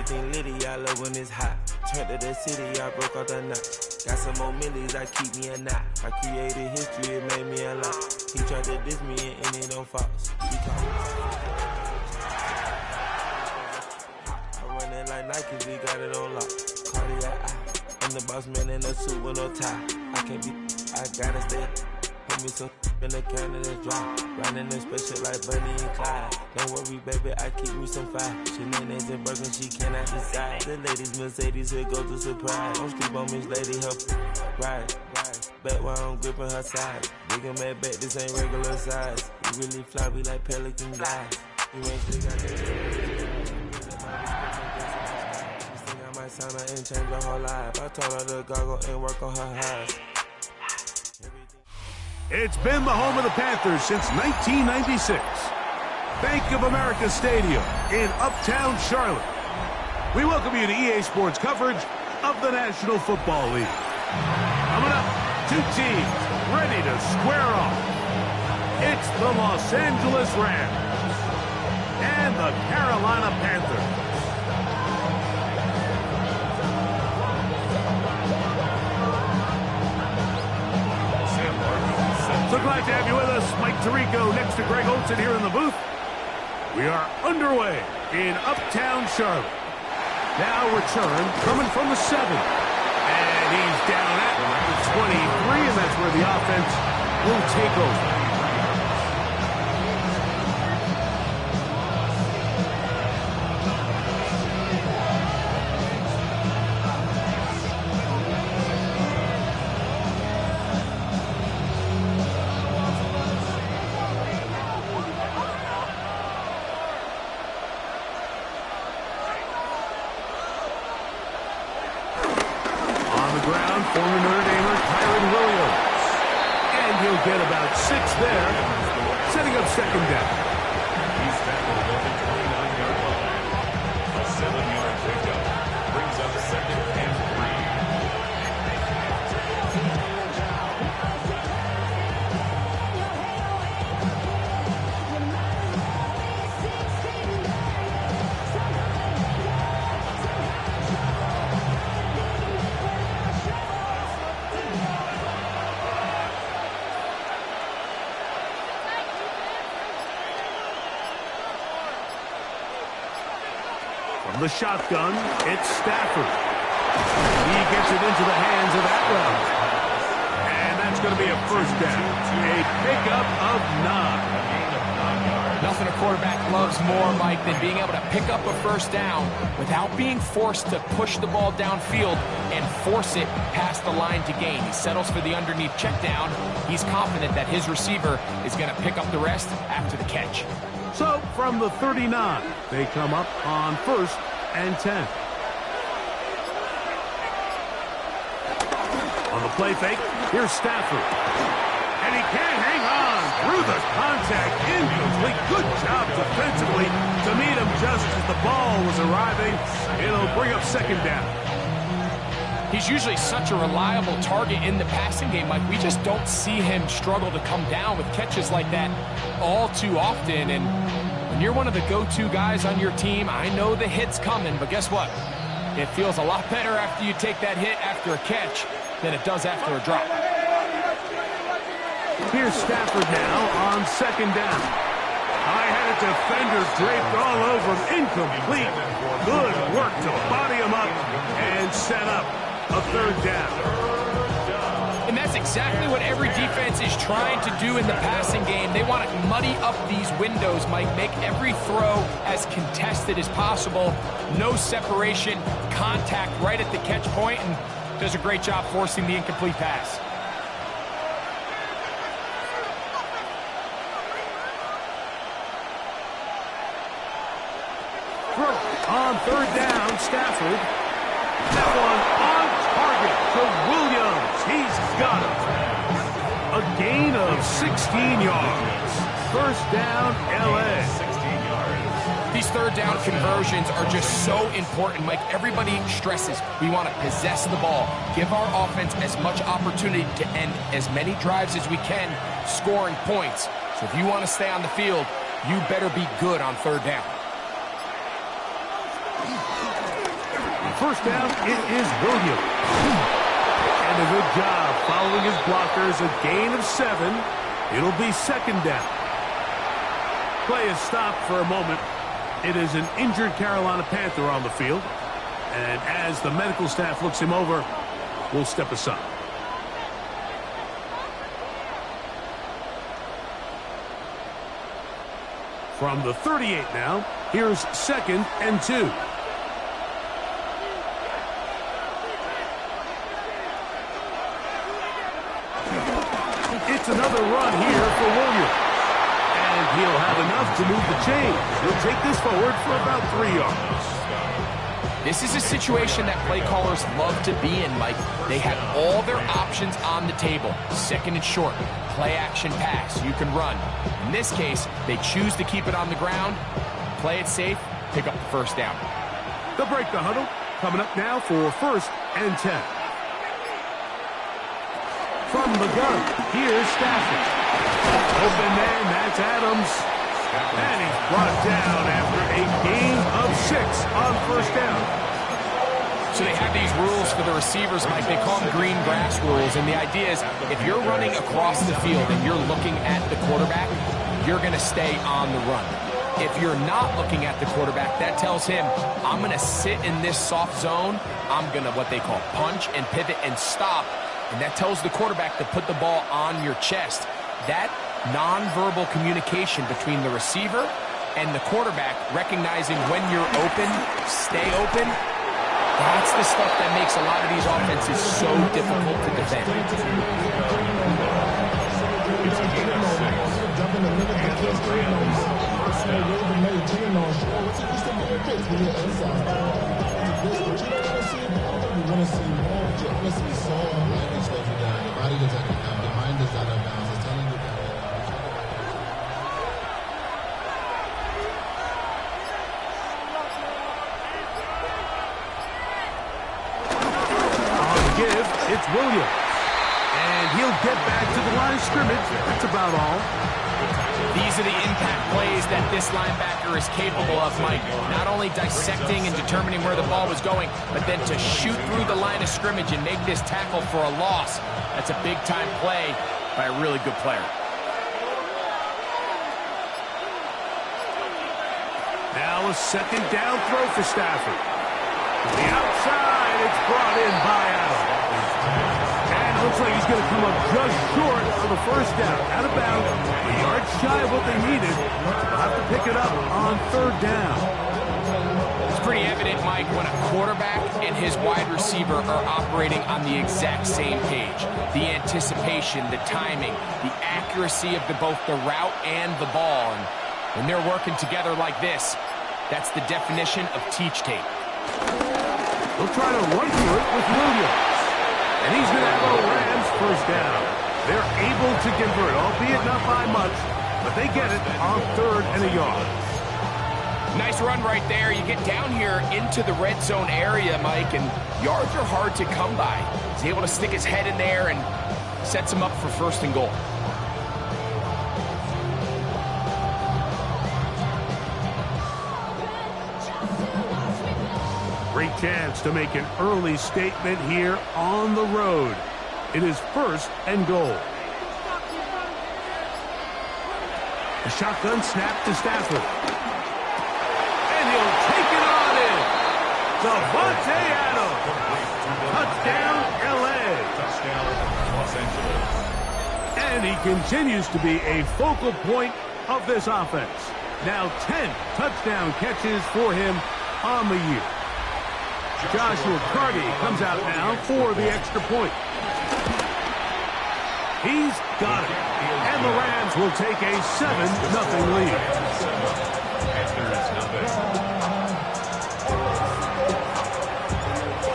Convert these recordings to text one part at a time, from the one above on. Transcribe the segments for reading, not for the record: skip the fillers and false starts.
everything litty, I love when it's hot. Turned to the city, I broke out the knot. Got some more millies, I keep me a knot. I created history, it made me a lot. He tried to diss me and it don't false. He called me. I run it like Nike, we got it on lock. Cardiac eye. I'm the boss man in a suit with no tie. I can't be, I gotta stay. Put me some in the can of the dry. Riding in special like Bunny and Clyde. Don't worry, baby, I keep me some fire. Shenanigans and Birkin, she cannot decide. The ladies Mercedes, here goes the surprise. Don't sleep on Miss Lady, her ride. Back while I'm gripping her side. Big and mad back, this ain't regular size. We really fly, we like pelican guys. You ain't still got that. Sign her and change her whole life. I told her to goggle and work on her eyes. It's been the home of the Panthers since 1996. Bank of America Stadium in Uptown Charlotte. We welcome you to EA Sports coverage of the National Football League. Coming up, two teams ready to square off. It's the Los Angeles Rams and the Carolina Panthers. So glad to have you with us. Mike Tirico next to Greg Olsen here in the booth. We are underway in Uptown Charlotte. Now return coming from the 7. And he's down at the 23, and that's where the offense will take over. Get about 6 there, setting up second down. He's tackled at the 29-yard line. A 7-yard pickup brings up 2nd and 3. The shotgun, it's Stafford. He gets it into the hands of Atwell. And that's going to be a first down. A pickup of 9. Nothing a quarterback loves more, Mike, than being able to pick up a first down without being forced to push the ball downfield and force it past the line to gain. He settles for the underneath check down. He's confident that his receiver is going to pick up the rest after the catch. So, from the 39, they come up on 1st and 10. On the play fake, here's Stafford. And he can't hang on through the contact. Incomplete. Good job defensively to meet him just as the ball was arriving. It'll bring up second down. He's usually such a reliable target in the passing game, Mike. We just don't see him struggle to come down with catches like that all too often. And when you're one of the go-to guys on your team, I know the hit's coming, but guess what? It feels a lot better after you take that hit after a catch than it does after a drop. Here's Stafford now on second down. High-headed defender draped all over him. Incomplete. Good work to body him up and set up a third down. And that's exactly what every defense is trying to do in the passing game. They want to muddy up these windows, Mike, make every throw as contested as possible. No separation, contact right at the catch point, and does a great job forcing the incomplete pass. On third down, Stafford. That one on target to Williams. He's got it. A gain of 16 yards. First down, L.A. 16 yards. These third down conversions are just so important, Mike. Everybody stresses we want to possess the ball, give our offense as much opportunity to end as many drives as we can, scoring points. So if you want to stay on the field, you better be good on third down. first down, it is Williams. And a good job following his blockers, a gain of 7. It'll be second down. Play is stopped for a moment. It is an injured Carolina Panther on the field. And as the medical staff looks him over, we'll step aside. From the 38 now, here's 2nd and 2. It's another run here for Williams. And he'll have enough to move the chains. He'll take this forward for about 3 yards. This is a situation that play callers love to be in, Mike. They have all their options on the table. 2nd and short, play action pass, you can run. In this case, they choose to keep it on the ground, play it safe, pick up the first down. They'll break the huddle. Coming up now for 1st and 10. From the gun, here's Stafford. Open man, that's Adams. And he's brought down after a gain of 6 on 1st down. So they have these rules for the receivers, Mike. They call them green grass rules. And the idea is if you're running across the field and you're looking at the quarterback, you're going to stay on the run. If you're not looking at the quarterback, that tells him, I'm going to sit in this soft zone. I'm going to what they call punch and pivot and stop. And that tells the quarterback to put the ball on your chest. That nonverbal communication between the receiver and the quarterback, recognizing when you're open, stay open, that's the stuff that makes a lot of these offenses so difficult to defend. It's a gain of 6. And the Rams first down. It's Williams. And he'll get back to the line of scrimmage. That's about all. These are the impact plays that this linebacker is capable of, Mike. Not only dissecting and determining where the ball was going, but then to shoot through the line of scrimmage and make this tackle for a loss. That's a big-time play by a really good player. Now a 2nd down throw for Stafford. The outside, it's brought in by Adams. And it looks like he's going to come up just short of the 1st down. Out of bounds, a yard shy of what they needed. They'll have to pick it up on 3rd down. It's pretty evident, Mike, when a quarterback and his wide receiver are operating on the exact same page. The anticipation, the timing, the accuracy of both the route and the ball. And when they're working together like this, that's the definition of teach tape. They'll try to run through it with Williams. And he's going to have a Rams 1st down. They're able to convert, albeit not by much, but they get it on 3rd and a yard. Nice run right there. You get down here into the red zone area, Mike, and yards are hard to come by. He's able to stick his head in there and sets him up for 1st and goal. Great chance to make an early statement here on the road. It is 1st and goal. The shotgun snap to Stafford. And he'll take it on in. Davante Adams. Touchdown, L.A. Touchdown, Los Angeles. And he continues to be a focal point of this offense. Now 10 touchdown catches for him on the year. Joshua Carty comes out now for the extra point. He's got it. And the Rams will take a 7-0 lead.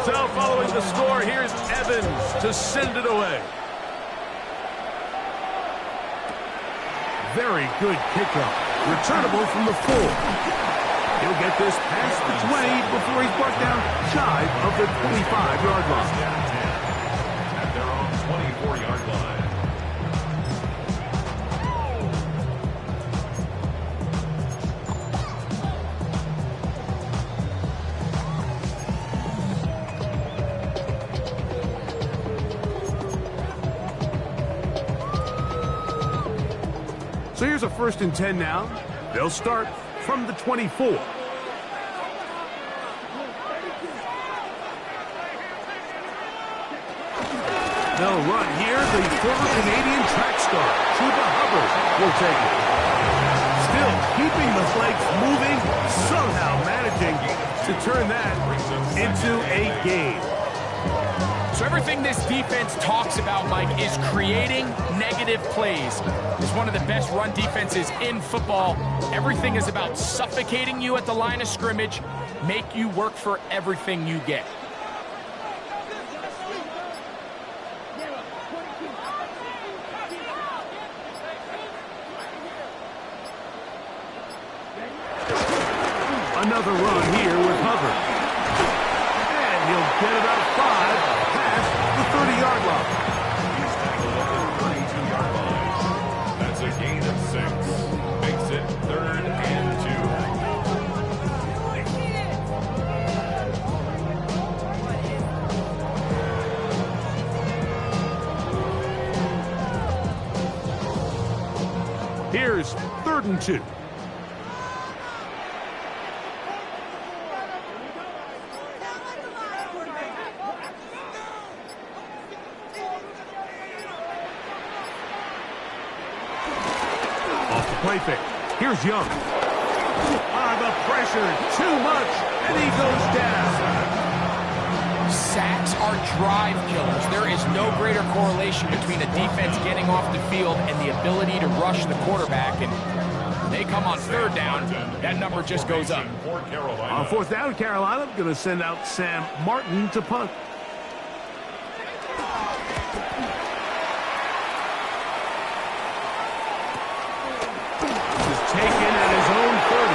So following the score, here's Evans to send it away. Very good kickoff. Returnable from the 4. He'll get this past the 20 before he's brought down shy of the 25-yard line. At their own 24-yard line. So here's a 1st and 10 now. They'll start from the 24. They'll run here. The former Canadian track star, Chuba Hubbard, will take it. Still keeping the legs moving, somehow managing to turn that into a game. So everything this defense talks about, Mike, is creating negative plays. It's one of the best run defenses in football. Everything is about suffocating you at the line of scrimmage, make you work for everything you get. Another run here with Hubbard. And he'll get about 5 past the 30-yard line. He's tackled at the 32-yard line. That's a gain of 6. Makes it 3rd and 2. Here's 3rd and 2. Play fake. Here's Young. The pressure, too much, and he goes down. Sacks are drive killers. There is no greater correlation between a defense getting off the field and the ability to rush the quarterback. And when they come on 3rd down, that number just goes up. On 4th down, Carolina going to send out Sam Martin to punt. Taken at his own 30.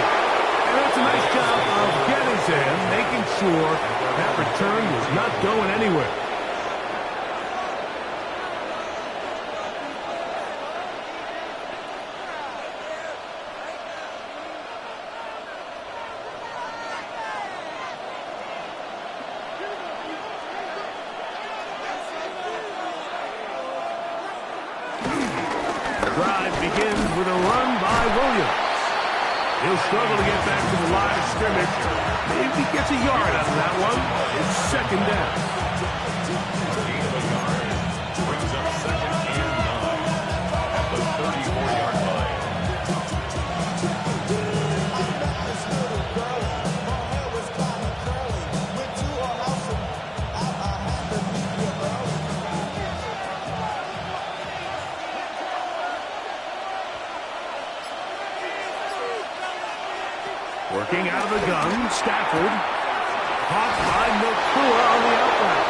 And that's a nice job of getting to him, making sure that return was not going anywhere. The drive begins with a run by Williams. He'll struggle to get back to the line of scrimmage. Maybe gets a yard out of that one. It's 2nd down. gain of a yard. Brings up 2nd and 9 at the 34-yard line. Working out of the gun, Stafford. Caught by Nakua on the outside.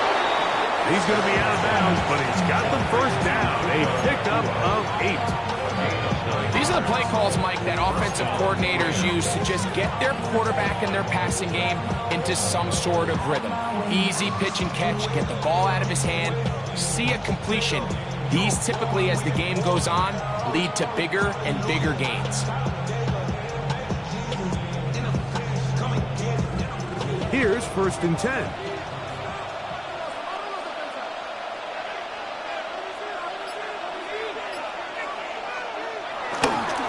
He's going to be out of bounds, but he's got the 1st down. A pickup of 8. These are the play calls, Mike, that offensive coordinators use to just get their quarterback and their passing game into some sort of rhythm. Easy pitch and catch, get the ball out of his hand, see a completion. These typically, as the game goes on, lead to bigger and bigger gains. Here's 1st and 10.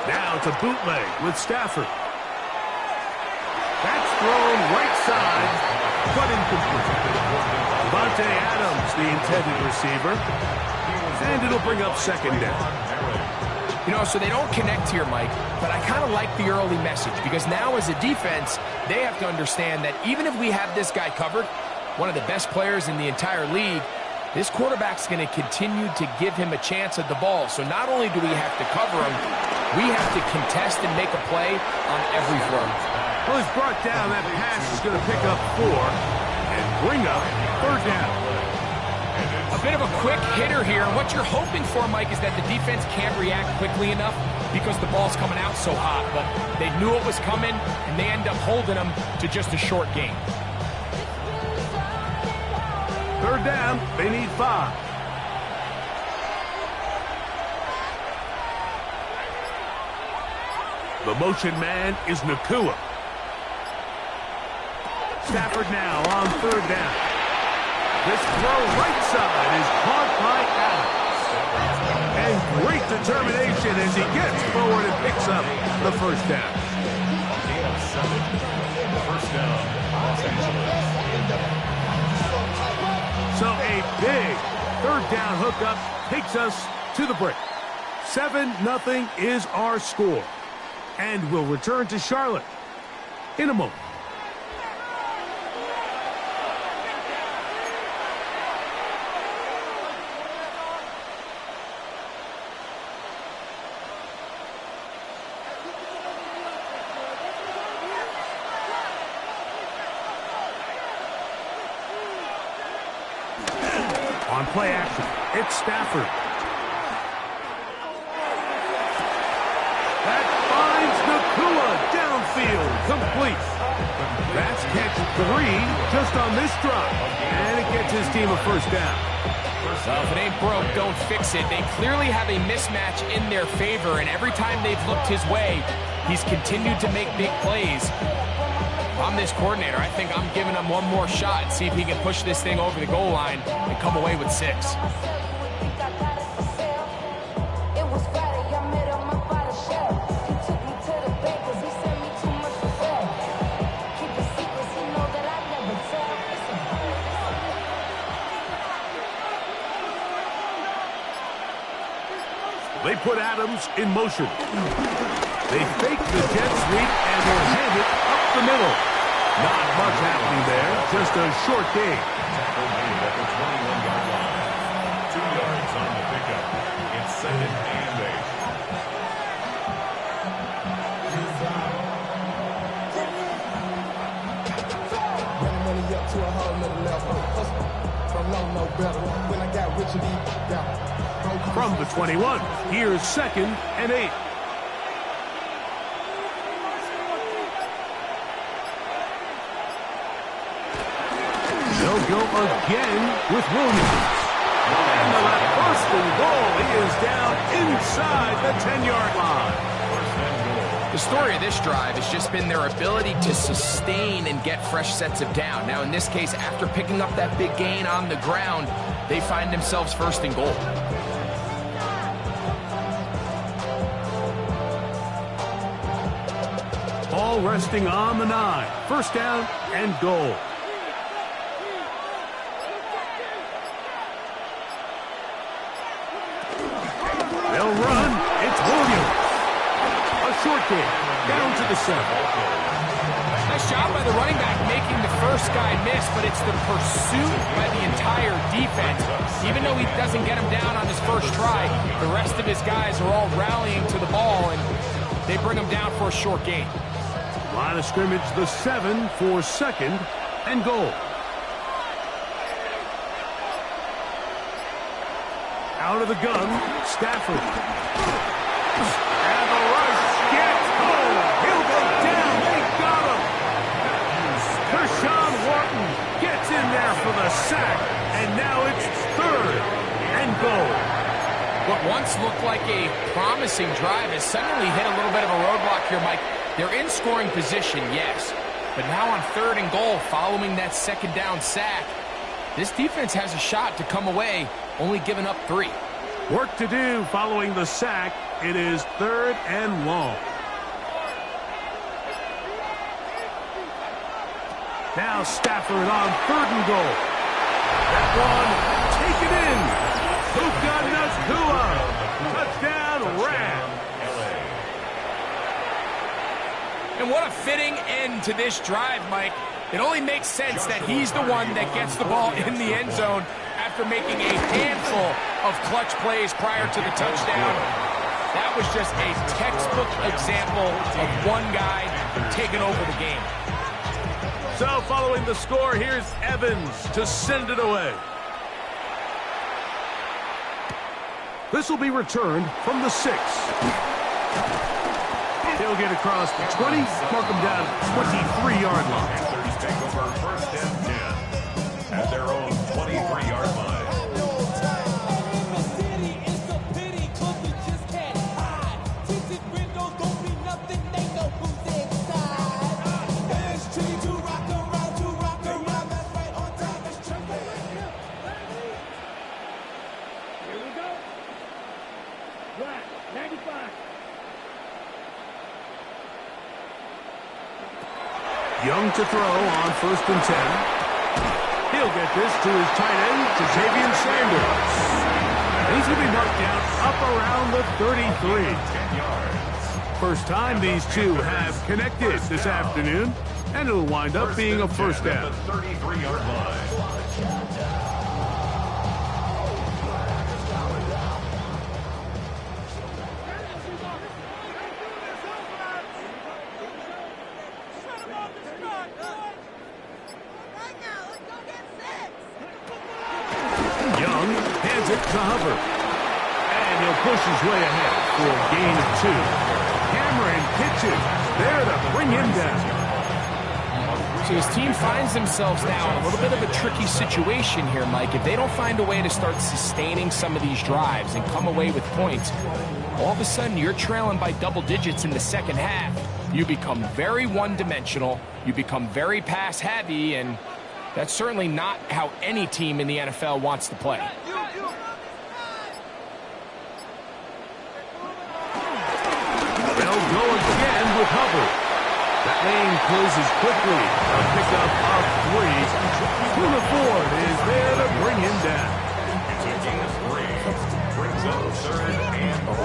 Now it's a bootleg with Stafford. That's thrown right side, but incomplete. Devontae Adams, the intended receiver. And it'll bring up 2nd down. You know, so they don't connect here, Mike, but I kind of like the early message because now as a defense, they have to understand that even if we have this guy covered, one of the best players in the entire league, this quarterback's going to continue to give him a chance at the ball. So not only do we have to cover him, we have to contest and make a play on every throw. Well, he's brought down. That pass is going to pick up 4 and bring up 3rd down. A bit of a quick hitter here. And what you're hoping for, Mike, is that the defense can't react quickly enough because the ball's coming out so hot. But they knew it was coming, and they end up holding them to just a short gain. 3rd down. They need 5. The motion man is Nakua. Stafford now on 3rd down. This throw right side is caught by Adams. And great determination as he gets forward and picks up the first down. Gain of 7. First down, Los Angeles. So a big third down hookup takes us to the break. 7-0 is our score. And we'll return to Charlotte in a moment. On play action, it's Stafford. That finds Nakua downfield, complete. That's catch 3 just on this drive, and it gets his team a first down. Well, if it ain't broke, don't fix it. They clearly have a mismatch in their favor, and every time they've looked his way, he's continued to make big plays. If I'm this coordinator, I think I'm giving him one more shot, see if he can push this thing over the goal line and come away with 6. They put Adams in motion. They fake the jet sweep and will hand it up the middle. Not much happening there, just a short gain. Tackle made at the 21-yard line. 2 yards on the pickup. It's 2nd and 8. Running money up to a whole nother level. From low, no better. When I got rich and deep down. From the 21, here's 2nd and 8. They'll go again with Williams. And the first and goal, he is down inside the 10-yard line. The story of this drive has just been their ability to sustain and get fresh sets of down. Now, in this case, after picking up that big gain on the ground, they find themselves first and goal. Ball resting on the 9. First down and goal. They'll run. It's Williams. A short game. Down to the 7. Nice job by the running back making the first guy miss, but it's the pursuit by the entire defense. Even though he doesn't get him down on his first try, the rest of his guys are all rallying to the ball, and they bring him down for a short gain. Line of scrimmage, the 7 for 2nd and goal. Out of the gun, Stafford. And the rush gets home. He'll go down. They got him. Kershawn Wharton gets in there for the sack. And now it's 3rd and goal. What once looked like a promising drive has suddenly hit a little bit of a roadblock here, Mike. They're in scoring position, yes. But now on 3rd and goal, following that 2nd down sack, this defense has a shot to come away, only giving up 3. Work to do following the sack. It is 3rd and long. Now Stafford on 3rd and goal. That one, take it in. Puka Nakua. Touchdown, Rams. And what a fitting end to this drive, Mike. It only makes sense that he's the one that gets the ball in the end zone after making a handful of clutch plays prior to the touchdown. That was just a textbook example of one guy taking over the game. So following the score, here's Evans to send it away. This will be returned from the 6. He'll get across the 20, mark him down 23-yard line. Panthers take over 1st and 10 at their own 23-yard line. Young to throw on 1st and 10. He'll get this to his tight end, Xavier Sanders. And he's going to be marked down up around the 33. 10 yards. First time these two have connected this afternoon, and it'll wind up being a first down. The 33-yard line. Young hands it to Hubbard. And he'll push his way ahead for a gain of 2. Cameron pitches there to bring him down. So his team finds themselves now in a little bit of a tricky situation here, Mike. If they don't find a way to start sustaining some of these drives and come away with points, all of a sudden you're trailing by double digits in the second half. You become very one-dimensional. You become very pass-heavy, and that's certainly not how any team in the NFL wants to play. They'll go again with Hubbard. That lane closes quickly. A pickup of 3. Plymouth Ford is there to bring him down. It's a gain of 3. Brings up 3rd and 4.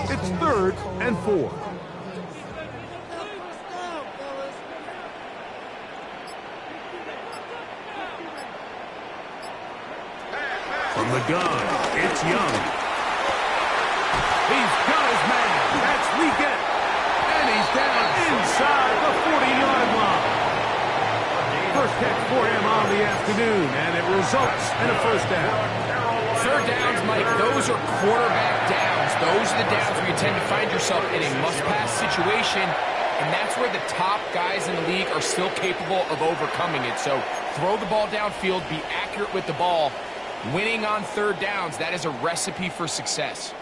It's 3rd and 4. From the gun, it's Young. He's got his man. That's Leggett. And he's down inside the 40-yard line. First catch for him on the afternoon, and it results in a first down. 3rd downs, Mike, those are quarterback downs. Those are the downs where you tend to find yourself in a must-pass situation, and that's where the top guys in the league are still capable of overcoming it. So throw the ball downfield, be accurate with the ball. Winning on 3rd downs, that is a recipe for success.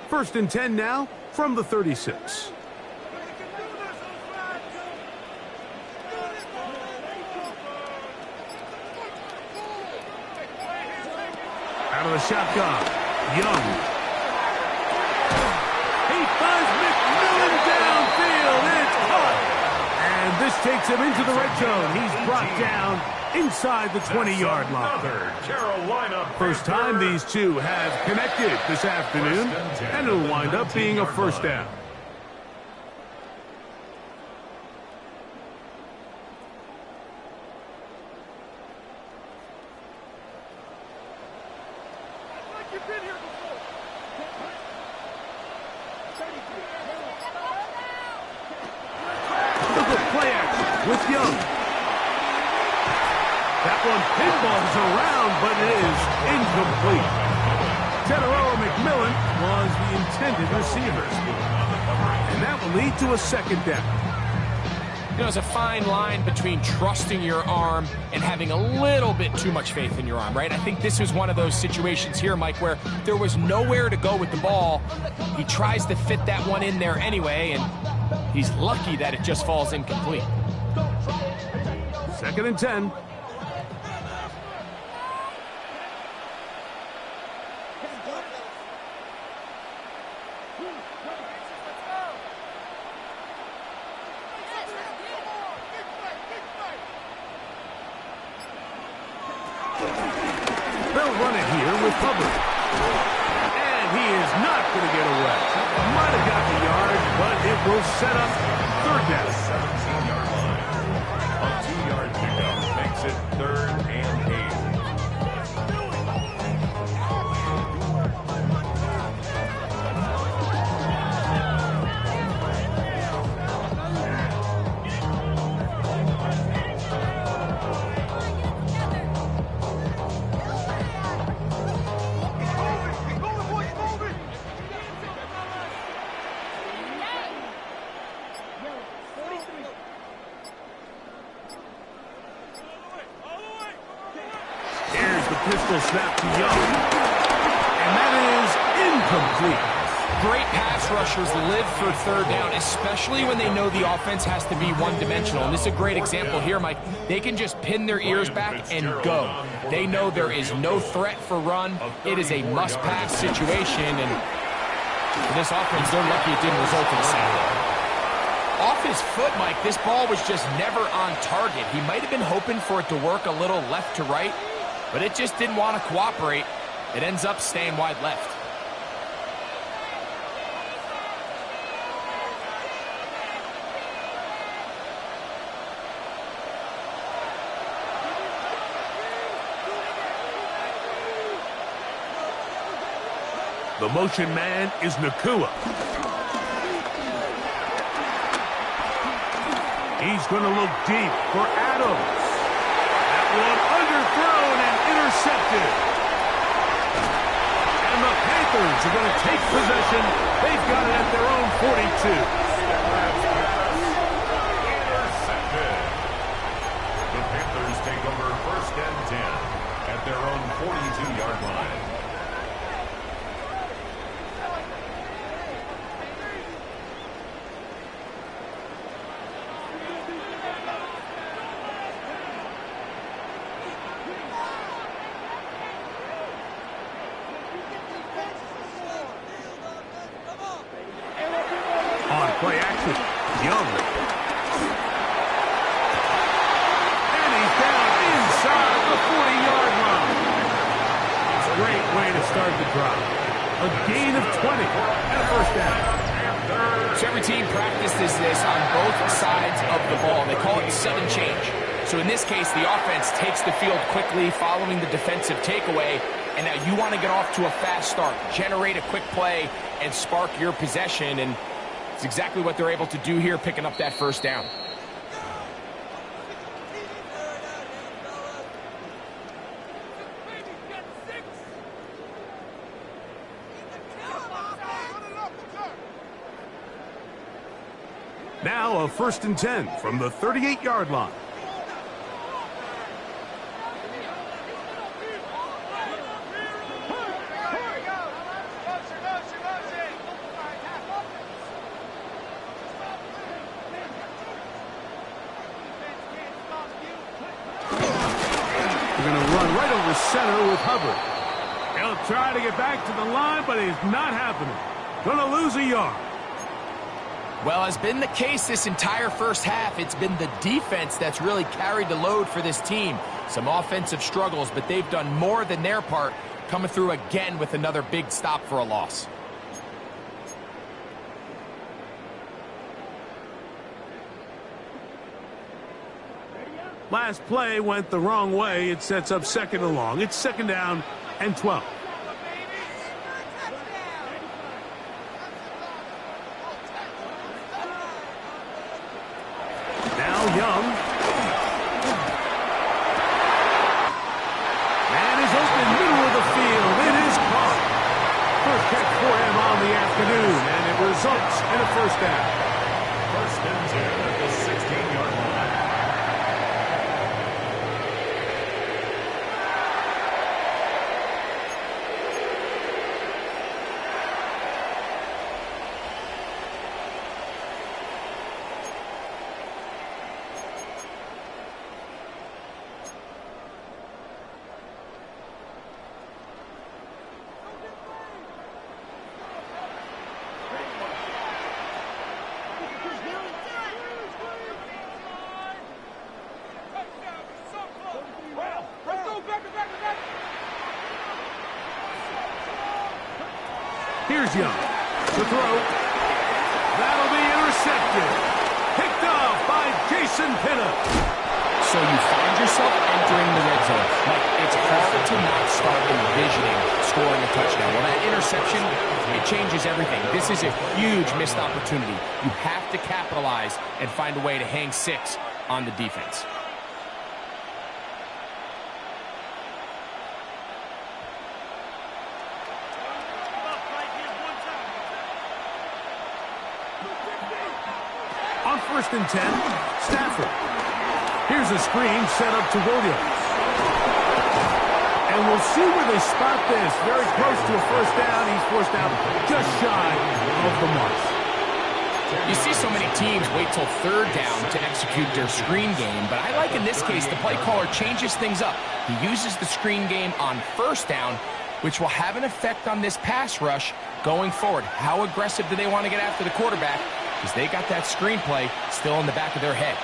1st and 10 now from the 36. Out of the shotgun, Young. He finds McMillan downfield, and it's caught. And this takes him into the red zone. He's brought down inside the 20-yard line. Carolina First time these two have connected this afternoon, and it'll wind up being a first down. Look at play action with Young. That one pinballs around, but it is incomplete. Teteroa McMillan was the intended receiver. And that will lead to a second down. You know, there's a fine line between trusting your arm and having a little bit too much faith in your arm, right? I think this was one of those situations here, Mike, where there was nowhere to go with the ball. He tries to fit that one in there anyway, and he's lucky that it just falls incomplete. 2nd and 10. They'll run it here with Hubbard. And he is not going to get away. Might have got the yard, but it will set up 3rd down. 17-yard line. A 2-yard pickup makes it 3rd and 8. Pistol snap to Young. And that is incomplete. Great pass rushers live for third down, especially when they know the offense has to be one-dimensional. And this is a great example here, Mike. They can just pin their ears back and go. They know there is no threat for run. It is a must-pass situation, and for this offense, they're lucky it didn't result in a sack. Off his foot, Mike, this ball was just never on target. He might have been hoping for it to work a little left to right, but it just didn't want to cooperate. It ends up staying wide left. The motion man is Nakua. He's going to look deep for Adams. That one underthrown and intercepted. And the Panthers are going to take possession. They've got it at their own 42. Intercepted. The Panthers take over 1st and 10 at their own 42-yard line. Play action. Young. And he's down inside the 40-yard line. It's a great way to start the drive. A gain of 20 and a 1st down. So every team practices this on both sides of the ball. They call it sudden change. So in this case, the offense takes the field quickly following the defensive takeaway, and now you want to get off to a fast start, generate a quick play, and spark your possession, and it's exactly what they're able to do here, picking up that 1st down. Now a 1st and 10 from the 38-yard line. Center with Hubbard. He'll try to get back to the line, but it's not happening. Gonna lose a yard. Well, has been the case this entire first half. It's been the defense that's really carried the load for this team. Some offensive struggles, but they've done more than their part, coming through again with another big stop for a loss. Last play went the wrong way. It sets up 2nd and long. It's 2nd down and 12. Now Young. Man is open, middle of the field. It is caught. First catch for him on the afternoon, and it results in a 1st down. 1st and 10 at the 16-yard line. Here's Young. The throw. That'll be intercepted. Picked off by Jason Pinnock. So you find yourself entering the red zone. Like, it's hard to not start envisioning scoring a touchdown. Well, that interception, it changes everything. This is a huge missed opportunity. You have to capitalize and find a way to hang 6 on the defense. On 1st and 10, Stafford. Here's a screen set up to Williams. And we'll see where they spot this. Very close to a first down. He's forced out just shy of the mark. You see so many teams wait till third down to execute their screen game, but I like in this case the play caller changes things up. He uses the screen game on first down, which will have an effect on this pass rush going forward. How aggressive do they want to get after the quarterback? Because they got that screen play still in the back of their head.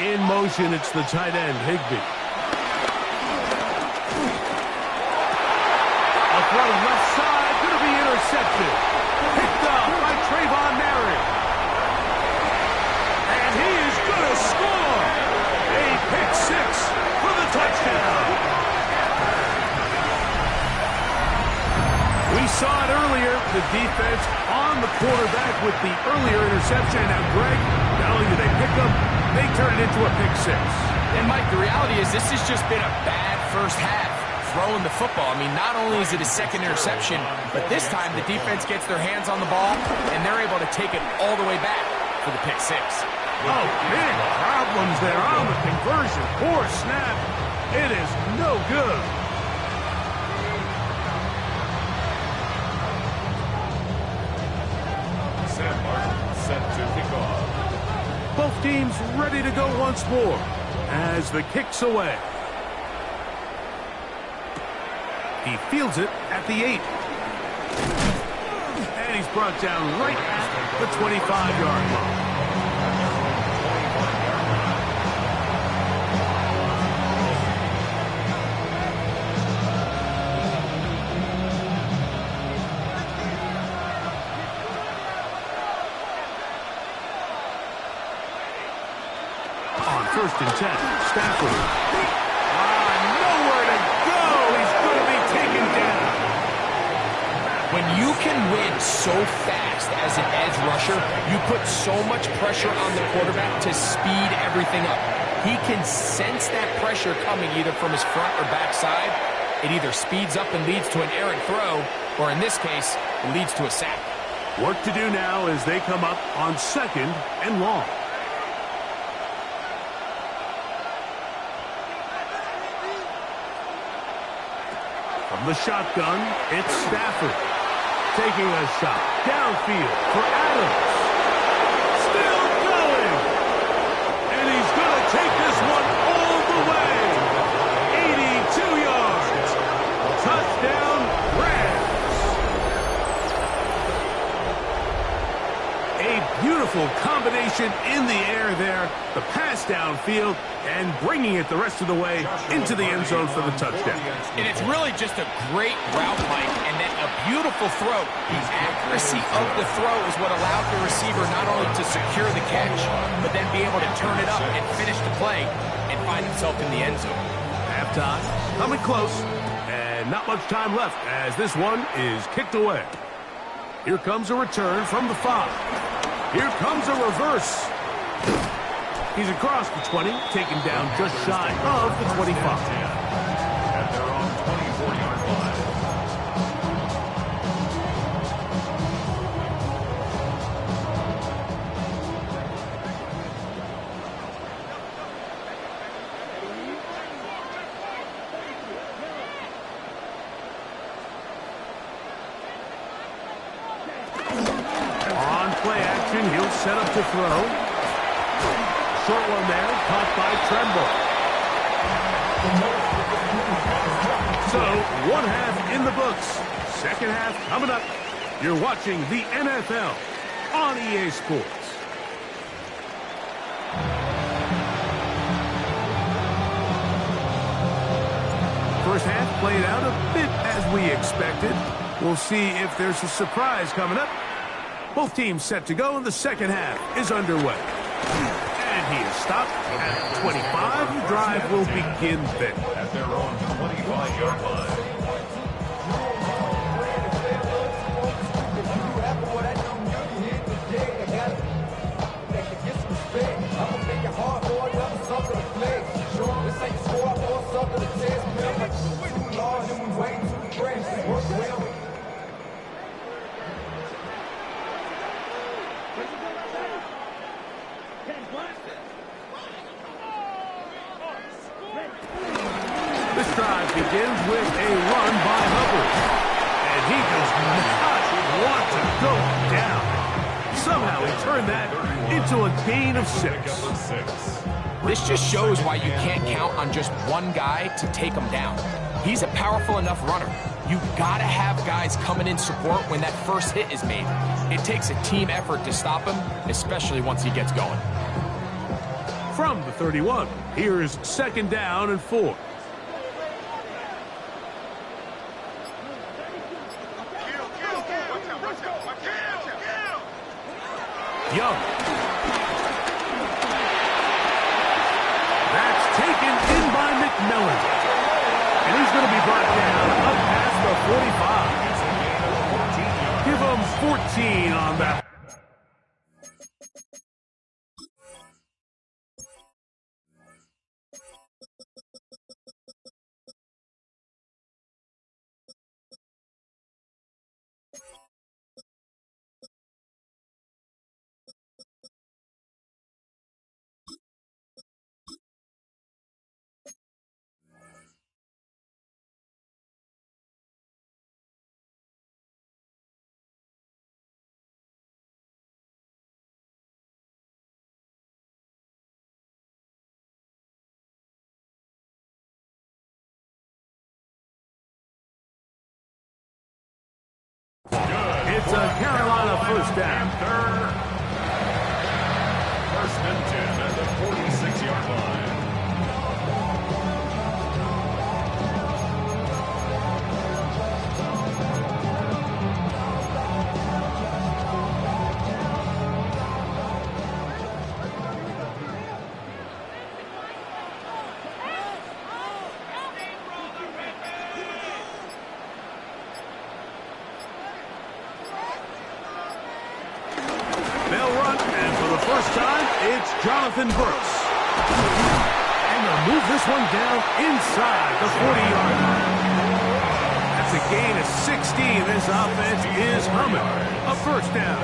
In motion, it's the tight end, Higbee. A throw left side, going to be intercepted. Picked up by Trayvon Mary. And he is going to score. A pick six for the touchdown. We saw it earlier, the defense on the quarterback with the earlier interception. Now, Greg, not only do they pick him, they turn it into a pick six. And, Mike, the reality is this has just been a bad first half throwing the football. I mean, not only is it a second interception, but this time the defense gets their hands on the ball, and they're able to take it all the way back for the pick six. Oh, big problems there on the conversion. Poor snap. It is no good. Sam Martin set to kick off. Both teams ready to go once more as the kick's away. He fields it at the 8. And he's brought down right at the 25-yard line. On 1st and 10, Stafford. Nowhere to go. He's going to be taken down. When you can win so fast as an edge rusher, you put so much pressure on the quarterback to speed everything up. He can sense that pressure coming either from his front or back side. It either speeds up and leads to an errant throw, or in this case, it leads to a sack. Work to do now as they come up on 2nd and long. From the shotgun, it's Stafford. Taking a shot downfield for Adams. Still going. And he's going to take this one all the way. 82 yards. Touchdown, Rams. A beautiful combination in the air there. The pass downfield and bringing it the rest of the way into the end zone for the touchdown. And it's really just a great route, Mike, and then a beautiful throw. The accuracy of the throw is what allowed the receiver not only to secure the catch, but then be able to turn it up and finish the play and find himself in the end zone. Halftime coming close, and not much time left as this one is kicked away. Here comes a return from the 5. Here comes a reverse. He's across the 20, taken down just shy of the 25. At their own 24-yard line. On play action, he'll set up to throw. Short one there, caught by Tremble. So, one half in the books. Second half coming up. You're watching the NFL on EA Sports. First half played out a bit as we expected. We'll see if there's a surprise coming up. Both teams set to go, and the second half is underway. And he is stopped at 25. The drive will begin then. At their own 25-yard line. This drive begins with a run by Hubbard. And he does not want to go down. Somehow he turned that into a gain of 6. This just shows why you can't count on just one guy to take him down. He's a powerful enough runner. You gotta have guys coming in support when that first hit is made. It takes a team effort to stop him, especially once he gets going. From the 31, here is 2nd down and 4. Young. That's taken in by McMillan. And he's going to be brought down up past the 45. Give him 14 on that. It's a Carolina first down. First and 10 at the 46-yard line. Jonathan Brooks. And they'll move this one down inside the 40-yard line. That's a gain of 16. This offense is humming. A first down.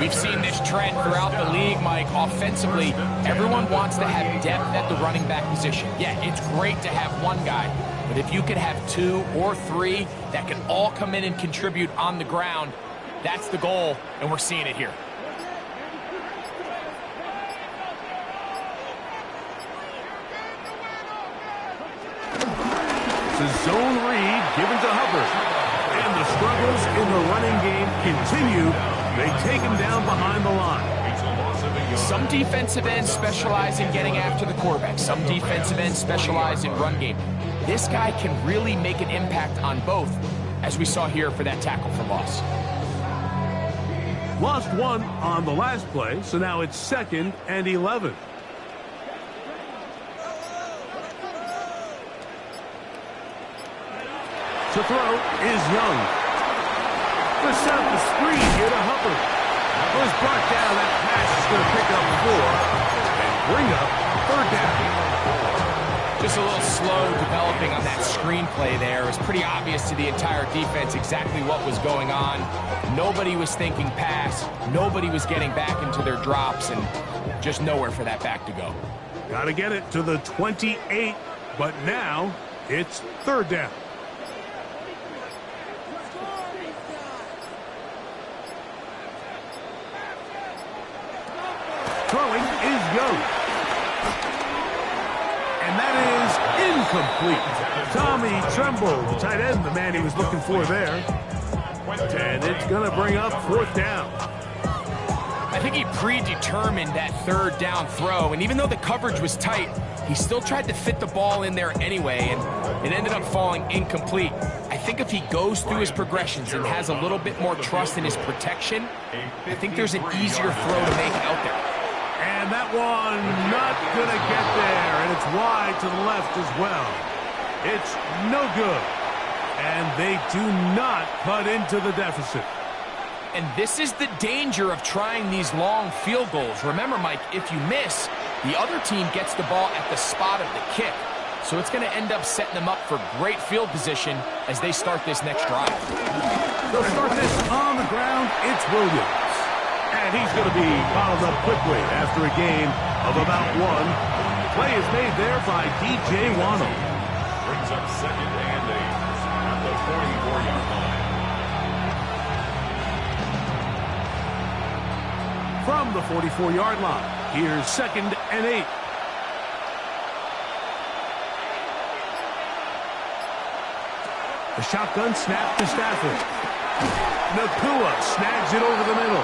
We've seen this trend throughout the league, Mike. Offensively, everyone wants to have depth at the running back position. Yeah, it's great to have one guy, but if you could have 2 or 3 that can all come in and contribute on the ground, that's the goal, and we're seeing it here. Zone read given to Hubbard. And the struggles in the running game continue. They take him down behind the line. Some defensive ends specialize in getting after the quarterback. Some defensive ends specialize in run game. This guy can really make an impact on both, as we saw here for that tackle for loss. Lost 1 on the last play, so now it's 2nd and 11. To throw is Young. Let's set up the screen here to Hubbard. Was brought down. That pass is going to pick up 4 and bring up 3rd down. Just a little slow developing on that screenplay there. It was pretty obvious to the entire defense exactly what was going on. Nobody was thinking pass. Nobody was getting back into their drops, and just nowhere for that back to go. Got to get it to the 28, but now it's 3rd down. Throwing is Young. And that is incomplete. Tommy Tremble, the tight end, the man he was looking for there. And it's going to bring up 4th down. I think he predetermined that 3rd down throw, and even though the coverage was tight, he still tried to fit the ball in there anyway, and it ended up falling incomplete. I think if he goes through his progressions and has a little bit more trust in his protection, I think there's an easier throw to make out there. And that one not going to get there, and it's wide to the left as well. It's no good, and they do not cut into the deficit. And this is the danger of trying these long field goals. Remember, Mike, if you miss, the other team gets the ball at the spot of the kick. So it's going to end up setting them up for great field position as they start this next drive. They'll start this on the ground. It's Williams. And he's going to be bottled up quickly after a gain of about 1. Play is made there by D.J. Wano. brings up 2nd and 8 at the 44-yard line. From the 44-yard line, here's 2nd and 8. The shotgun snap to Stafford. Nakua snags it over the middle.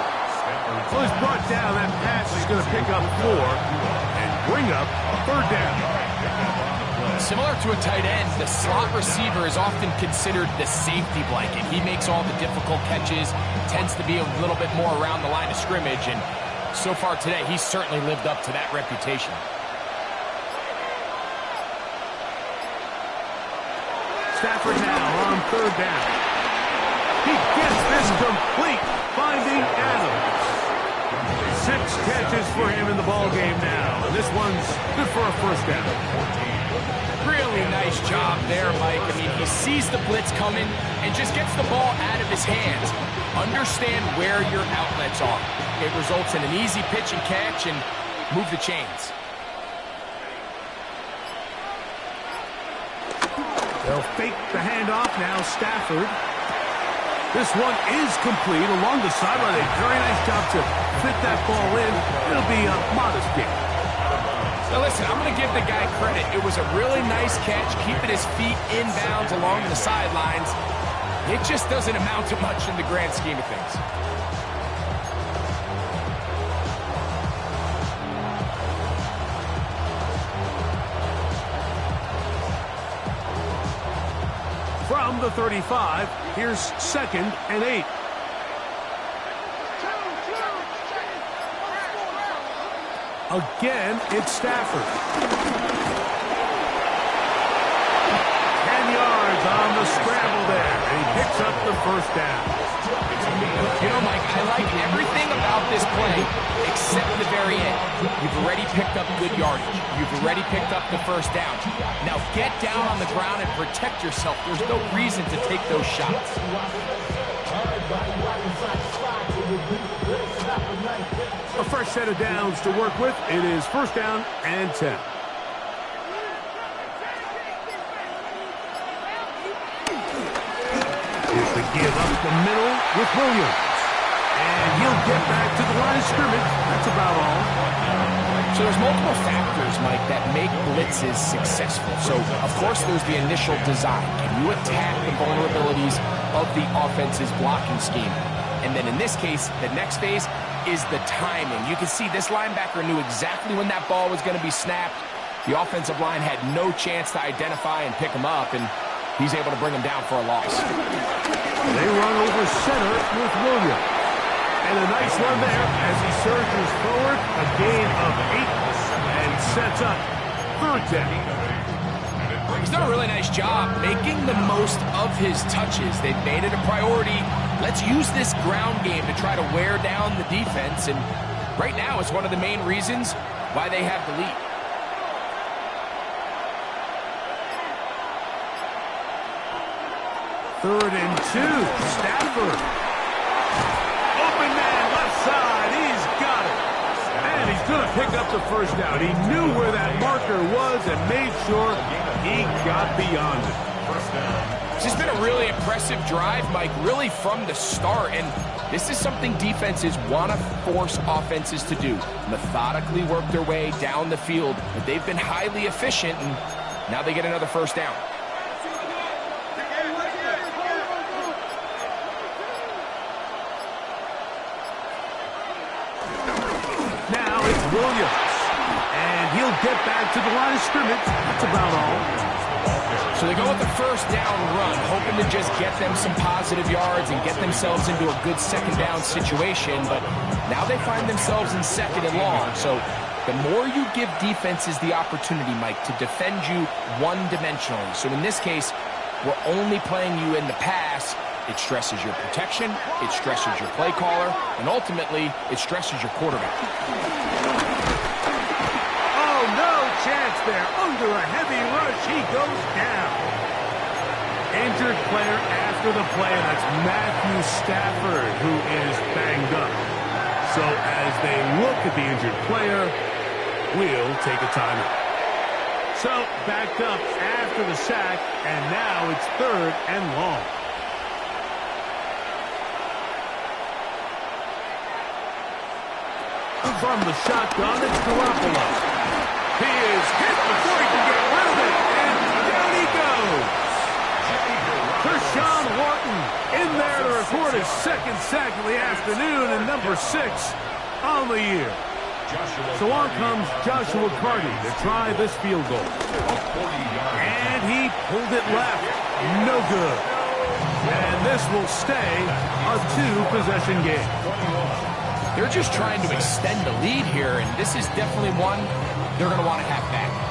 So he's brought down. That pass is going to pick up 4 and bring up 3rd down. Similar to a tight end, the slot receiver is often considered the safety blanket. He makes all the difficult catches, tends to be a little bit more around the line of scrimmage, and so far today, he's certainly lived up to that reputation. Stafford now on 3rd down. He gets this complete, finding Adams. 6 catches for him in the ball game now. And this one's good for a 1st down. Really nice job there, Mike. I mean, he sees the blitz coming and just gets the ball out of his hands. Understand where your outlets are. It results in an easy pitch and catch and move the chains. They'll fake the handoff now, Stafford. This one is complete along the sideline. A very nice job to fit that ball in. It'll be a modest gain. Now listen, I'm going to give the guy credit. It was a really nice catch, keeping his feet inbounds along the sidelines. It just doesn't amount to much in the grand scheme of things. From the 35, here's 2nd and 8. Again, it's Stafford. 10 yards on the scramble there, and he picks up the 1st down. You know, Mike, I like everything about this play except the very end. You've already picked up good yardage. You've already picked up the 1st down. Now get down on the ground and protect yourself. There's no reason to take those shots. A fresh set of downs to work with. It is 1st down and 10. Here's the give up the middle with Williams. And he'll get back to the line of scrimmage. That's about all. So there's multiple factors, Mike, that make blitzes successful. So, of course, there's the initial design. Can you attack the vulnerabilities of the offense's blocking scheme? And then in this case, the next phase is the timing. You can see this linebacker knew exactly when that ball was going to be snapped. The offensive line had no chance to identify and pick him up, and he's able to bring him down for a loss. They run over center with Williams. And a nice run there as he surges forward. A gain of 8 and sets up 3rd down. He's done a really nice job making the most of his touches. They've made it a priority. Let's use this ground game to try to wear down the defense. And right now, it's one of the main reasons why they have the lead. Third and 2. Stafford. Open man, left side. He's got it. And he's going to pick up the 1st down. He knew where that marker was and made sure he got beyond it. This has been a really impressive drive, Mike, really from the start. And this is something defenses want to force offenses to do. Methodically work their way down the field. But they've been highly efficient, and now they get another 1st down. Now it's Williams. And he'll get back to the line of scrimmage. That's about all. So they go with the 1st down run, hoping to just get them some positive yards and get themselves into a good 2nd down situation. But now they find themselves in 2nd and long. So the more you give defenses the opportunity, Mike, to defend you one-dimensionally. So in this case, we're only playing you in the pass. It stresses your protection, it stresses your play caller, and ultimately, it stresses your quarterback. Oh, no chance there. Under a heavy rush, he goes down. Injured player after the play, and that's Matthew Stafford, who is banged up. So as they look at the injured player, we'll take a timeout. So, backed up after the sack, and now it's 3rd and long. From the shotgun, it's Garoppolo. He is hit before he can get rid of it, and down he goes. Kershawn Wharton in there to record his 2nd sack of the afternoon and number 6 on the year. So on comes Joshua Carty to try this field goal. And he pulled it left. No good. And this will stay a 2-possession game. They're just trying to extend the lead here, and this is definitely one they're going to want to have back.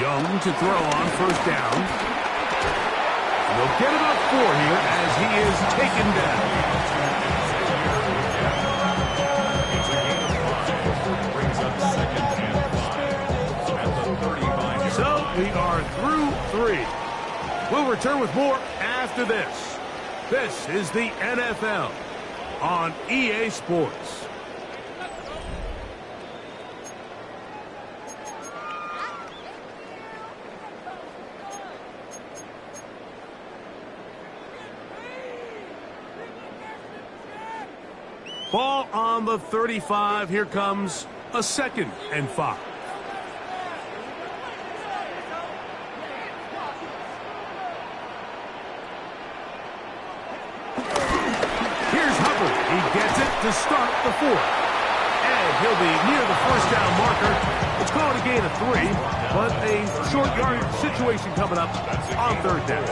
Young to throw on 1st down. They'll get about 4 here as he is taken down. It's a gain of 5. Brings up 2nd and 5 at the 35. So we are through 3. We'll return with more after this. This is the NFL on EA Sports. Ball on the 35. Here comes a 2nd and 5. Here's Hubbard. He gets it to start the 4th. And he'll be near the 1st down marker. It's called a gain of 3, but a short yardage situation coming up on 3rd down.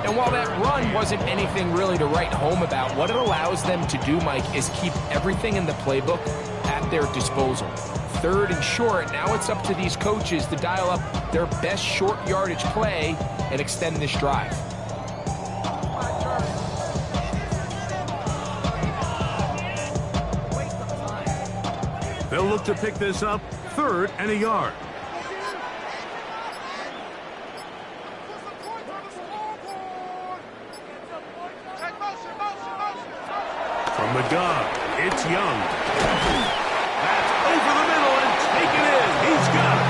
And while that run wasn't anything really to write home about, what it allows them to do, Mike, is keep everything in the playbook at their disposal. 3rd and short, now it's up to these coaches to dial up their best short yardage play and extend this drive. They'll look to pick this up 3rd and a yard. From the gun, it's Young. That's over the middle and taken in. He's got it.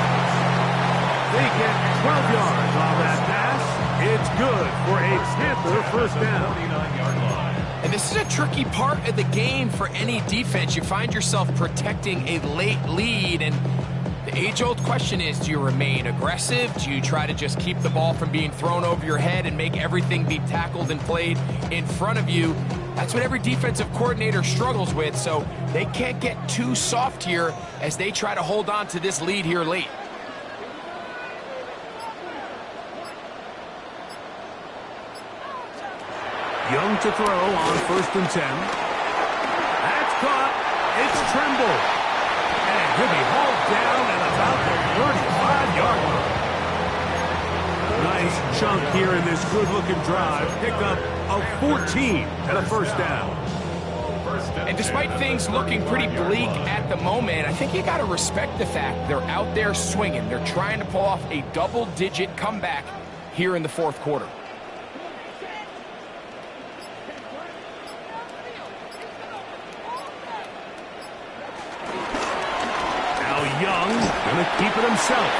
They get 12 yards on that pass. It's good for a Panther 1st down. 49-yard line. And this is a tricky part of the game for any defense. You find yourself protecting a late lead, and the age-old question is, do you remain aggressive? Do you try to just keep the ball from being thrown over your head and make everything be tackled and played in front of you? That's what every defensive coordinator struggles with, so they can't get too soft here as they try to hold on to this lead here late. Young to throw on 1st and 10. That's caught. It's Tremble. And he'll be hauled down at about the 35-yard line. Nice chunk here in this good-looking drive. Pick up of 14 and a 1st down. And despite things looking pretty bleak at the moment, I think you got to respect the fact they're out there swinging. They're trying to pull off a double-digit comeback here in the 4th quarter. Young going to keep it himself.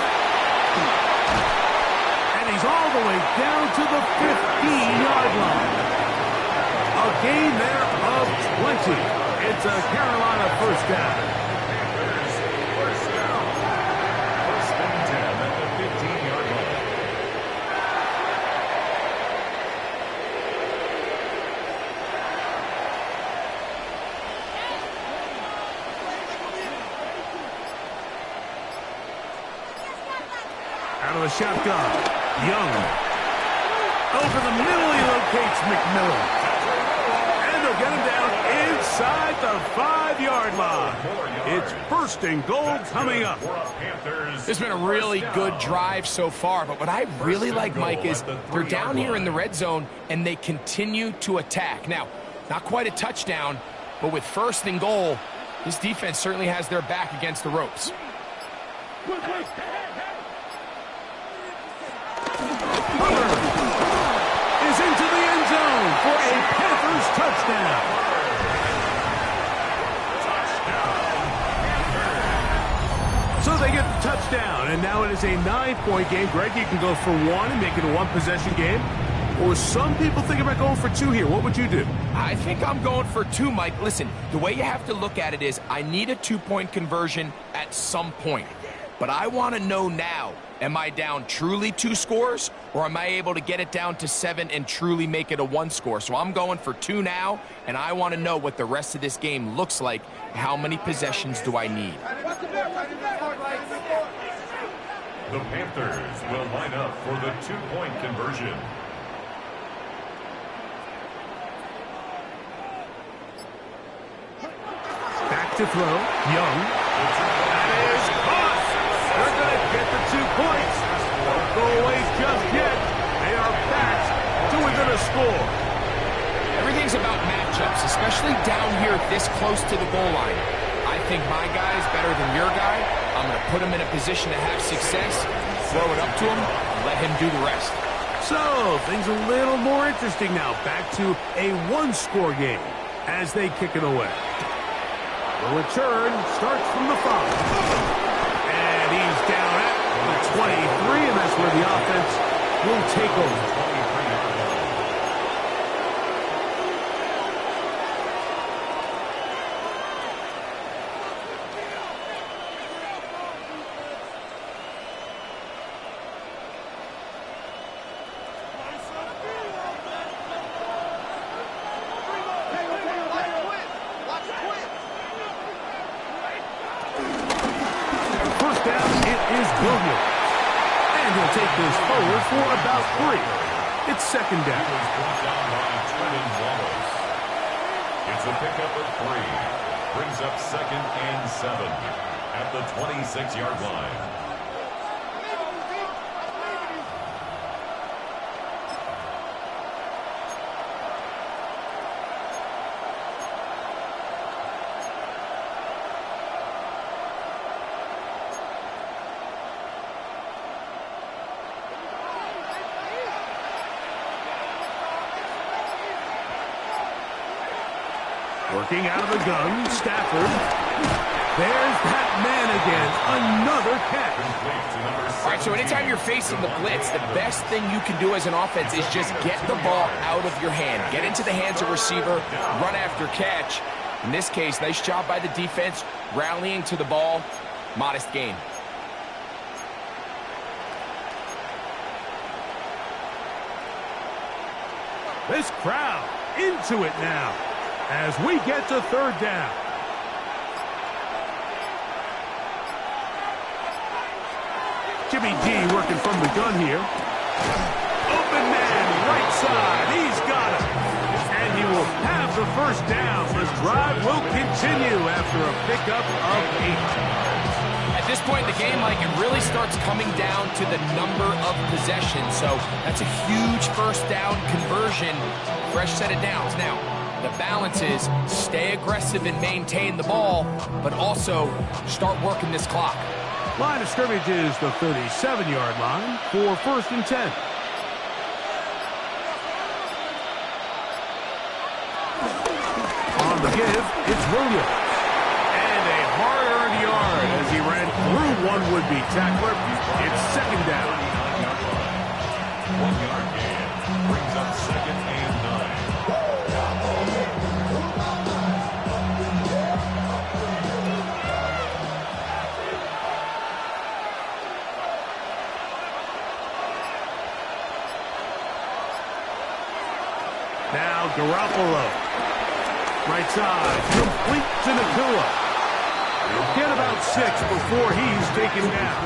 And he's all the way down to the 15-yard line. A gain there of 20. It's a Carolina 1st down. First down. 1st and 10 at the 15-yard line. Out of the shotgun, Young. Over the middle, he locates McMillan. And they'll get him down inside the 5-yard 6-yard line. It's first and goal coming up. This has been a really good drive so far, but what I really like, Mike, is they're down here in the red zone, and they continue to attack. Now, not quite a touchdown, but with first and goal, this defense certainly has their back against the ropes. Fuller is into the end zone for a Panthers touchdown. So they get the touchdown, and now it is a 9-point game. Greg, you can go for one and make it a one-possession game. Or some people think about going for two here. What would you do? I think I'm going for two, Mike. Listen, the way you have to look at it is I need a 2-point conversion at some point. But I want to know now, am I down truly 2 scores, or am I able to get it down to 7 and truly make it a 1 score? So I'm going for 2 now, and I want to know what the rest of this game looks like. How many possessions do I need? The Panthers will line up for the 2-point conversion. Back to throw. Young. That is caught. They're going to get the 2 points. Don't go away just yet. They are back to within a score. Everything's about matchups, especially down here this close to the goal line. I think my guy is better than your guy. I'm going to put him in a position to have success, throw it up to him, and let him do the rest. So, things a little more interesting now. Back to a 1-score game as they kick it away. The return starts from the 5. And he's down at the 23, and that's where the offense will take over. For about 3. It's second down. It's a pickup of 3. Brings up 2nd and 7 at the 26-yard line. Working out of the gun, Stafford. There's that man again. Another catch. All right, so anytime you're facing the blitz, the best thing you can do as an offense is just get the ball out of your hand. Get into the hands of receiver, run after catch. In this case, nice job by the defense, rallying to the ball. Modest gain. This crowd into it now as we get to third down. Jimmy G working from the gun here. Open man, right side. He's got it. And he will have the first down. The drive will continue after a pickup of 8. At this point in the game, Mike, it really starts coming down to the number of possessions. So that's a huge first down conversion. Fresh set of downs. Now, the balance is stay aggressive and maintain the ball, but also start working this clock. Line of scrimmage is the 37-yard line for first and 10. On the give, it's Williams. And a hard-earned yard as he ran through one would-be tackler. It's second down. 1-yard gain brings up 2nd and 9. Now Garoppolo. Right side, complete to Nakua. Get about 6 before he's taken down.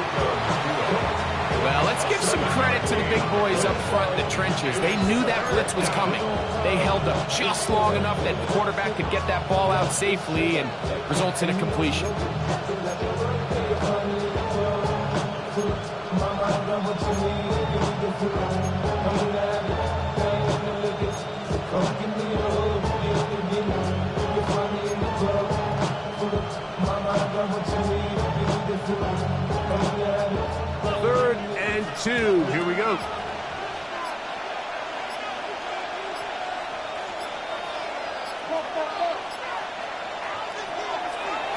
Well, let's give some credit to the big boys up front in the trenches. They knew that blitz was coming. They held up just long enough that the quarterback could get that ball out safely and results in a completion. Third and 2. Here we go.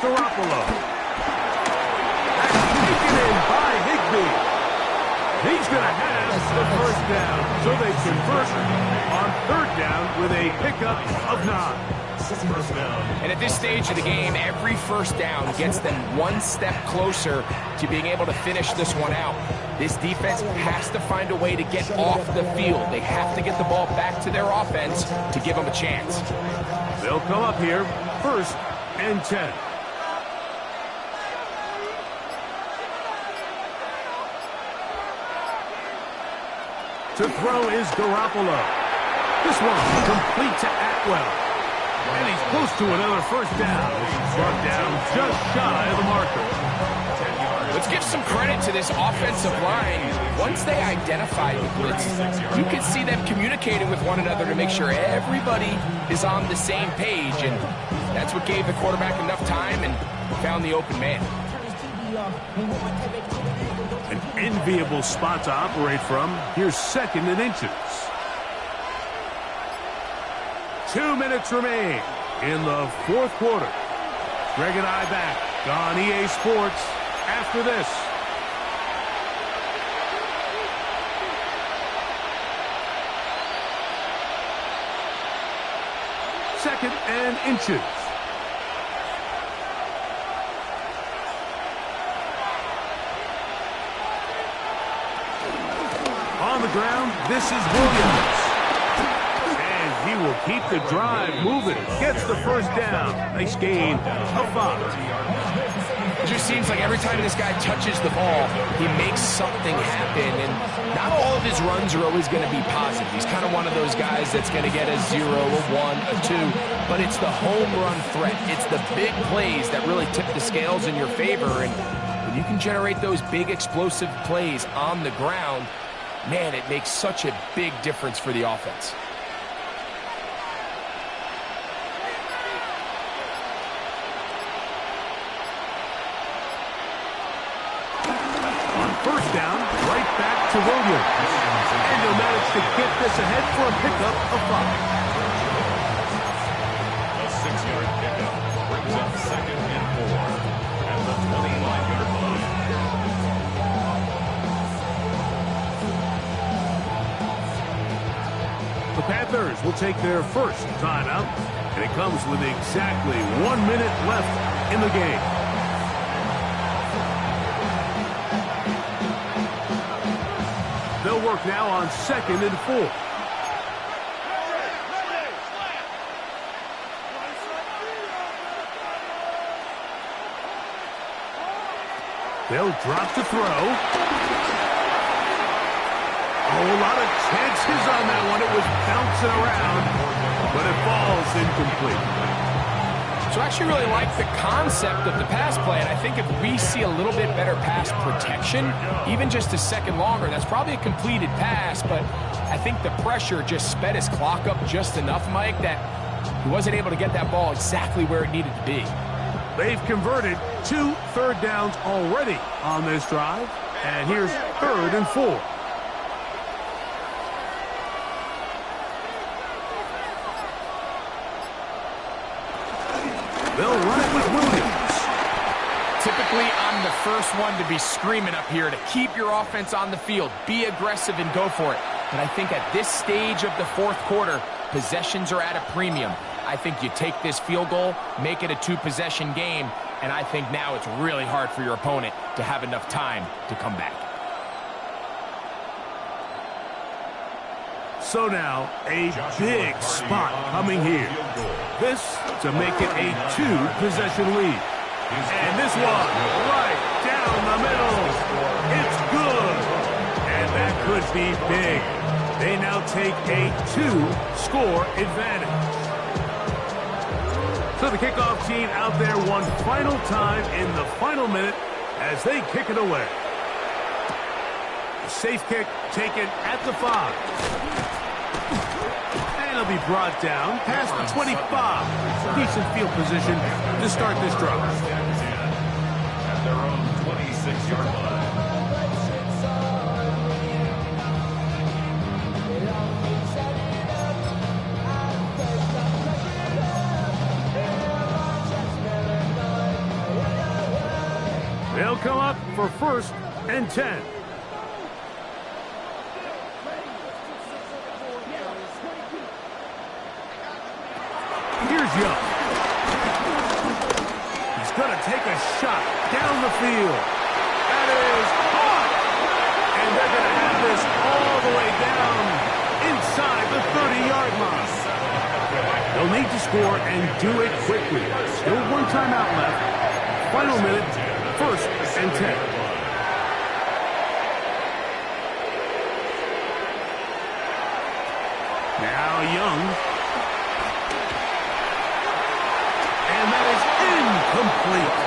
Garoppolo. That's taken in by Higbee. He's going to have the first down. So they convert on third down with a pickup of 9. And at this stage of the game, every first down gets them one step closer to being able to finish this one out. This defense has to find a way to get off the field. They have to get the ball back to their offense to give them a chance. They'll come up here, first and 10. To throw is Garoppolo. This one complete to Atwell. And he's close to another first down. Brought down just shy of the marker. Let's give some credit to this offensive line. Once they identified the blitz, you can see them communicating with one another to make sure everybody is on the same page. And that's what gave the quarterback enough time and found the open man. An enviable spot to operate from. Here's second and inches. 2 minutes remain in the fourth quarter. Greg and I back on EA Sports after this. Second and inches. On the ground, this is Williams. He will keep the drive moving. Gets the first down. Nice gain of 5. It just seems like every time this guy touches the ball, he makes something happen. And not all of his runs are always going to be positive. He's kind of one of those guys that's going to get a 0, a 1, a 2. But it's the home run threat. It's the big plays that really tip the scales in your favor. And when you can generate those big explosive plays on the ground, man, it makes such a big difference for the offense. First down, right back to Williams. And he'll manage to get this ahead for a pickup of 5. A 6-yard pickup brings up second and 4 at the 29-yard line. The Panthers will take their first timeout, and it comes with exactly 1 minute left in the game. They'll work now on second and 4. They'll drop to throw. Oh, a lot of chances on that one. It was bouncing around, but it falls incomplete. So I actually really like the concept of the pass play, and I think if we see a little bit better pass protection, even just a second longer, that's probably a completed pass, but I think the pressure just sped his clock up just enough, Mike, that he wasn't able to get that ball exactly where it needed to be. They've converted 2 third downs already on this drive, and here's third and 4. They'll run it with Williams. Typically, I'm the first one to be screaming up here to keep your offense on the field, be aggressive and go for it. But I think at this stage of the fourth quarter, possessions are at a premium. I think you take this field goal, make it a 2-possession game, and I think now it's really hard for your opponent to have enough time to come back. So now, a big spot coming here. This to make it a 2-possession lead. And this one, right down the middle. It's good. And that could be big. They now take a 2-score advantage. So the kickoff team out there one final time in the final minute as they kick it away. Safe kick taken at the 5. And it'll be brought down past the 25. Decent field position to start this drive. At their own 26-yard line. They'll come up for 1st and 10. Here's Young. He's going to take a shot down the field. That is hot. And they're going to have this all the way down inside the 30-yard line. They'll need to score and do it quickly. Still 1 timeout left. Final minute, 1st and 10. Now Young. And that is incomplete.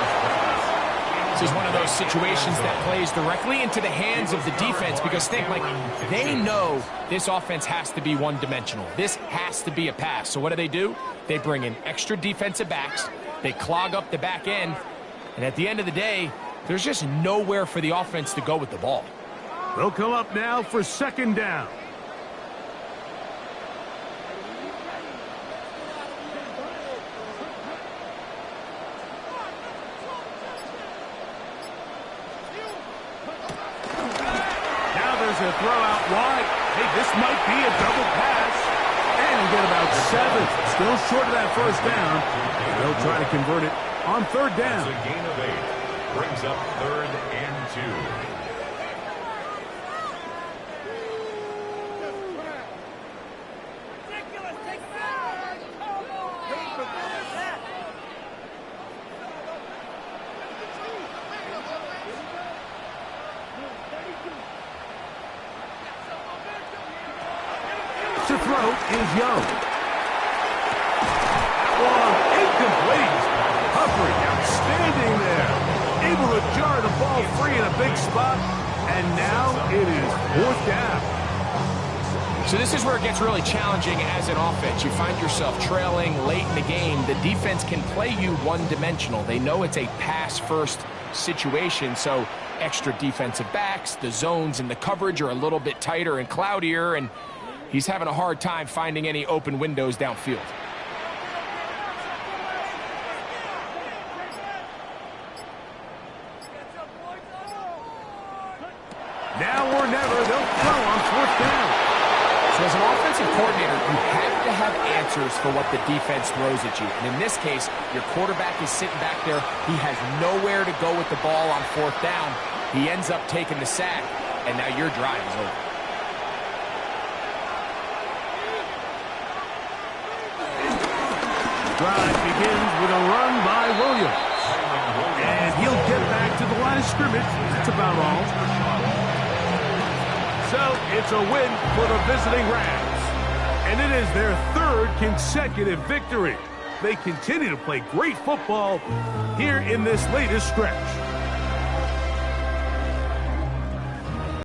This is one of those situations that plays directly into the hands of the defense because think, like, they know this offense has to be one-dimensional. This has to be a pass. So what do? They bring in extra defensive backs. They clog up the back end. And at the end of the day, there's just nowhere for the offense to go with the ball. They'll come up now for 2nd down. Now there's a throw out wide. Hey, this might be a double pass. And get about 7. Still short of that 1st down. They'll try to convert it on 3rd down. That's a gain of 8. Brings up 3rd and 2. To throw is Young. One incomplete. Humphrey outstanding there. Able to jar the ball free in a big spot. And now it is 4th down. So this is where it gets really challenging as an offense. You find yourself trailing late in the game. The defense can play you one-dimensional. They know it's a pass-first situation, so extra defensive backs, the zones and the coverage are a little bit tighter and cloudier, and he's having a hard time finding any open windows downfield. Now or never, they'll throw on 4th down. So as an offensive coordinator, you have to have answers for what the defense throws at you. And in this case, your quarterback is sitting back there. He has nowhere to go with the ball on 4th down. He ends up taking the sack, and now your drive is over. Drive begins with a run by Williams. And he'll get back to the line of scrimmage. That's about all. So it's a win for the visiting Rams. And it is their 3rd consecutive victory. They continue to play great football here in this latest stretch.